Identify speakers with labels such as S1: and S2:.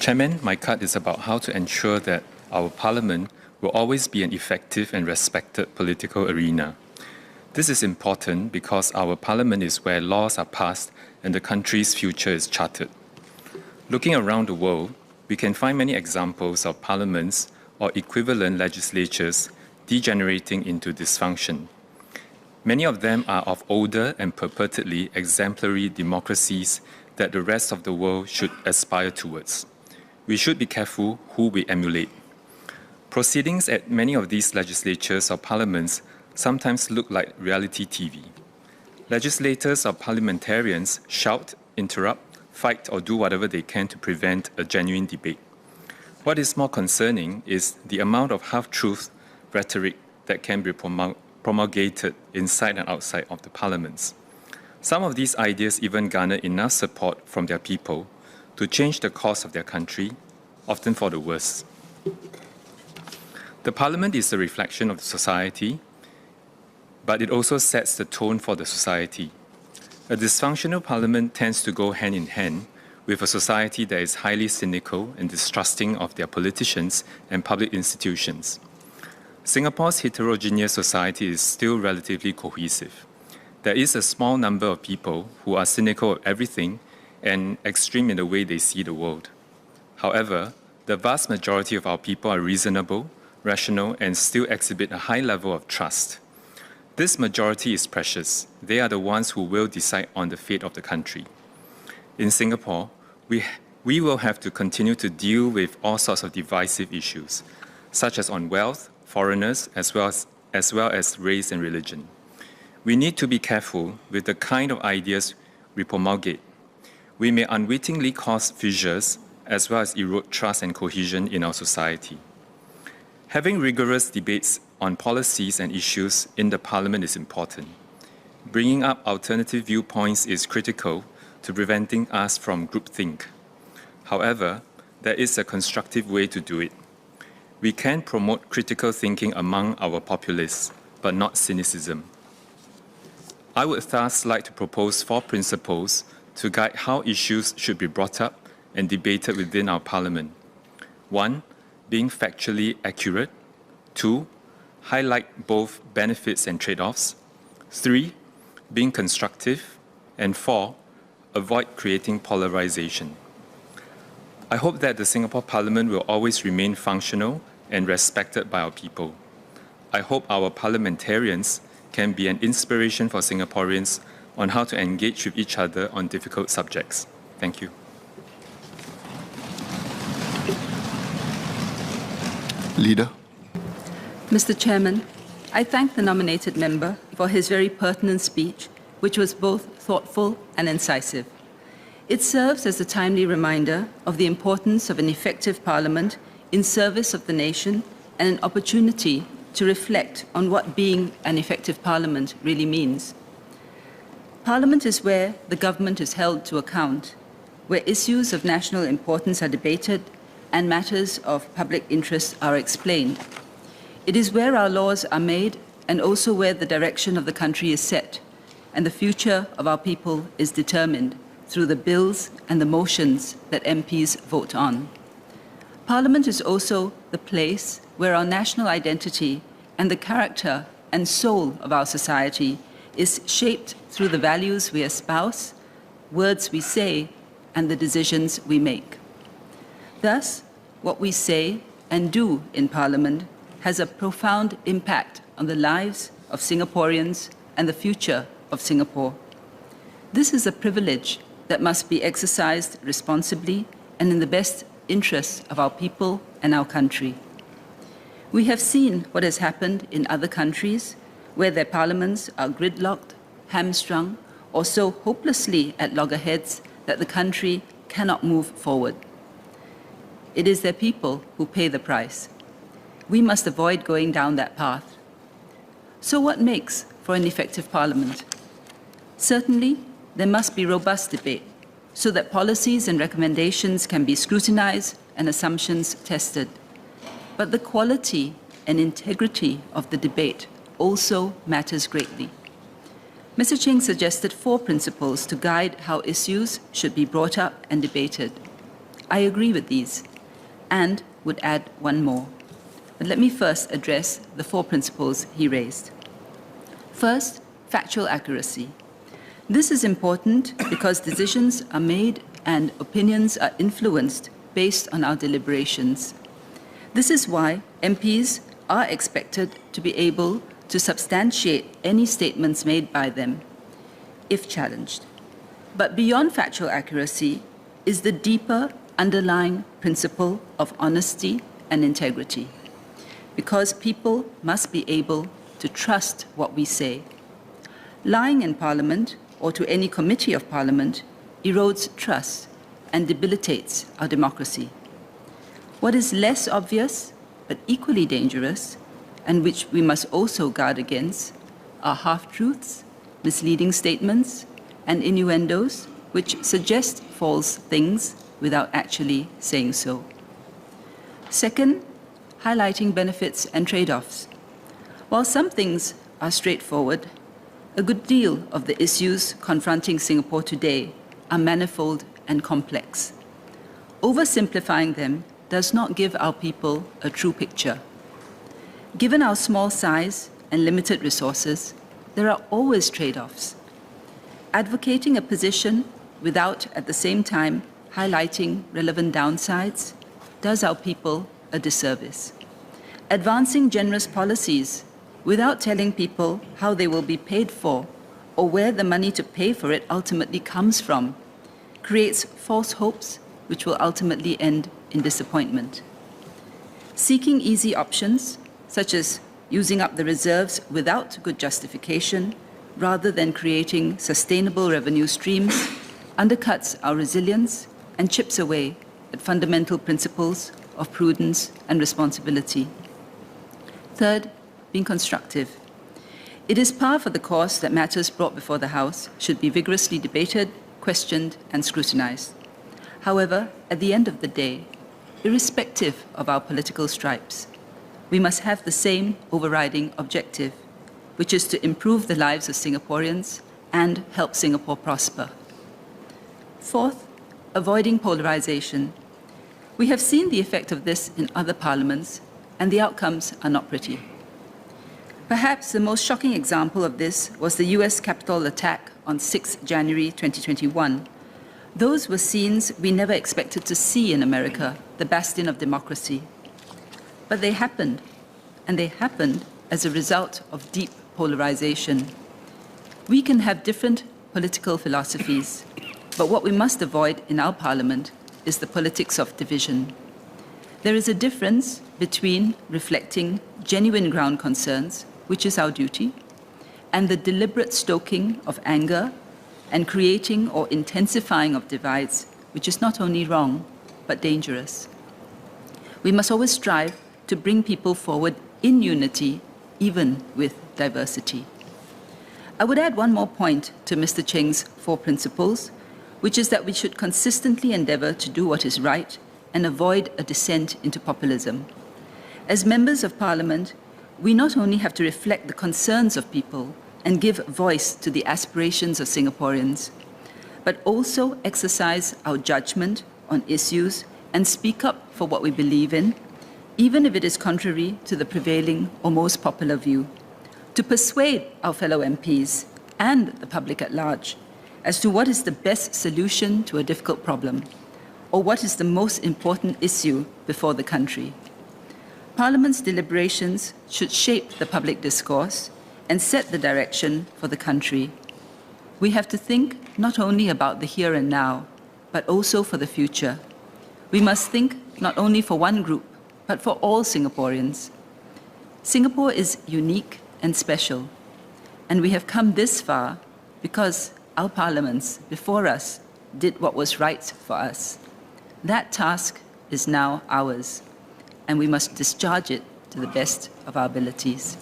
S1: Chairman, my card is about how to ensure that our Parliament will always be an effective and respected political arena. This is important because our Parliament is where laws are passed and the country's future is charted. Looking around the world, we can find many examples of parliaments or equivalent legislatures degenerating into dysfunction. Many of them are of older and purportedly exemplary democracies that the rest of the world should aspire towards. We should be careful who we emulate. Proceedings at many of these legislatures or parliaments sometimes look like reality TV. Legislators or parliamentarians shout, interrupt, fight, or do whatever they can to prevent a genuine debate. What is more concerning is the amount of half-truth rhetoric that can be promulgated inside and outside of the parliaments. Some of these ideas even garner enough support from their people to change the course of their country, often for the worse. The parliament is a reflection of the society, but it also sets the tone for the society. A dysfunctional parliament tends to go hand in hand with a society that is highly cynical and distrusting of their politicians and public institutions. Singapore's heterogeneous society is still relatively cohesive. There is a small number of people who are cynical of everything and extreme in the way they see the world. However, the vast majority of our people are reasonable, rational, and still exhibit a high level of trust. This majority is precious. They are the ones who will decide on the fate of the country. In Singapore, we will have to continue to deal with all sorts of divisive issues, such as on wealth, foreigners, as well as race and religion. We need to be careful with the kind of ideas we promulgate. We may unwittingly cause fissures as well as erode trust and cohesion in our society. Having rigorous debates on policies and issues in the Parliament is important. Bringing up alternative viewpoints is critical to preventing us from groupthink. However, there is a constructive way to do it. We can promote critical thinking among our populace, but not cynicism. I would thus like to propose 4 principles to guide how issues should be brought up and debated within our Parliament. 1. Being factually accurate. 2. Highlight both benefits and trade-offs. 3. Being constructive. And 4. Avoid creating polarisation. I hope that the Singapore Parliament will always remain functional and respected by our people. I hope our parliamentarians can be an inspiration for Singaporeans on how to engage with each other on difficult subjects. Thank you.
S2: Leader.
S3: Mr. Chairman, I thank the nominated member for his very pertinent speech, which was both thoughtful and incisive. It serves as a timely reminder of the importance of an effective Parliament in service of the nation and an opportunity to reflect on what being an effective Parliament really means. Parliament is where the government is held to account, where issues of national importance are debated and matters of public interest are explained. It is where our laws are made and also where the direction of the country is set and the future of our people is determined through the bills and the motions that MPs vote on. Parliament is also the place where our national identity and the character and soul of our society is shaped through the values we espouse, words we say, and the decisions we make. Thus, what we say and do in Parliament has a profound impact on the lives of Singaporeans and the future of Singapore. This is a privilege that must be exercised responsibly and in the best interests of our people and our country. We have seen what has happened in other countries where their parliaments are gridlocked, hamstrung, or so hopelessly at loggerheads that the country cannot move forward. It is their people who pay the price. We must avoid going down that path. So what makes for an effective Parliament? Certainly, there must be robust debate so that policies and recommendations can be scrutinized and assumptions tested. But the quality and integrity of the debate also matters greatly. Mr. Cheng suggested 4 principles to guide how issues should be brought up and debated. I agree with these and would add one more. But let me first address the 4 principles he raised. First, factual accuracy. This is important because decisions are made and opinions are influenced based on our deliberations. This is why MPs are expected to be able to substantiate any statements made by them, if challenged. But beyond factual accuracy is the deeper underlying principle of honesty and integrity, because people must be able to trust what we say. Lying in Parliament or to any committee of Parliament erodes trust and debilitates our democracy. What is less obvious but equally dangerous, and which we must also guard against, are half-truths, misleading statements, and innuendos which suggest false things without actually saying so. Second, highlighting benefits and trade-offs. While some things are straightforward, a good deal of the issues confronting Singapore today are manifold and complex. Oversimplifying them does not give our people a true picture. Given our small size and limited resources, there are always trade-offs. Advocating a position without, at the same time, highlighting relevant downsides does our people a disservice. Advancing generous policies without telling people how they will be paid for or where the money to pay for it ultimately comes from creates false hopes which will ultimately end in disappointment. Seeking easy options, such as using up the reserves without good justification, rather than creating sustainable revenue streams, undercuts our resilience and chips away at fundamental principles of prudence and responsibility. Third, being constructive. It is par for the course that matters brought before the House should be vigorously debated, questioned, and scrutinized. However, at the end of the day, irrespective of our political stripes, we must have the same overriding objective, which is to improve the lives of Singaporeans and help Singapore prosper. Fourth, avoiding polarisation. We have seen the effect of this in other parliaments, and the outcomes are not pretty. Perhaps the most shocking example of this was the US Capitol attack on 6 January 2021. Those were scenes we never expected to see in America, the bastion of democracy. But they happened, and they happened as a result of deep polarization. We can have different political philosophies, but what we must avoid in our parliament is the politics of division. There is a difference between reflecting genuine ground concerns, which is our duty, and the deliberate stoking of anger and creating or intensifying of divides, which is not only wrong, but dangerous. We must always strive to bring people forward in unity, even with diversity. I would add one more point to Mr. Cheng's 4 principles, which is that we should consistently endeavour to do what is right and avoid a descent into populism. As members of Parliament, we not only have to reflect the concerns of people and give voice to the aspirations of Singaporeans, but also exercise our judgment on issues and speak up for what we believe in, even if it is contrary to the prevailing or most popular view, to persuade our fellow MPs and the public at large as to what is the best solution to a difficult problem, or what is the most important issue before the country. Parliament's deliberations should shape the public discourse and set the direction for the country. We have to think not only about the here and now, but also for the future. We must think not only for one group, but for all Singaporeans. Singapore is unique and special, and we have come this far because our parliaments before us did what was right for us. That task is now ours, and we must discharge it to the best of our abilities.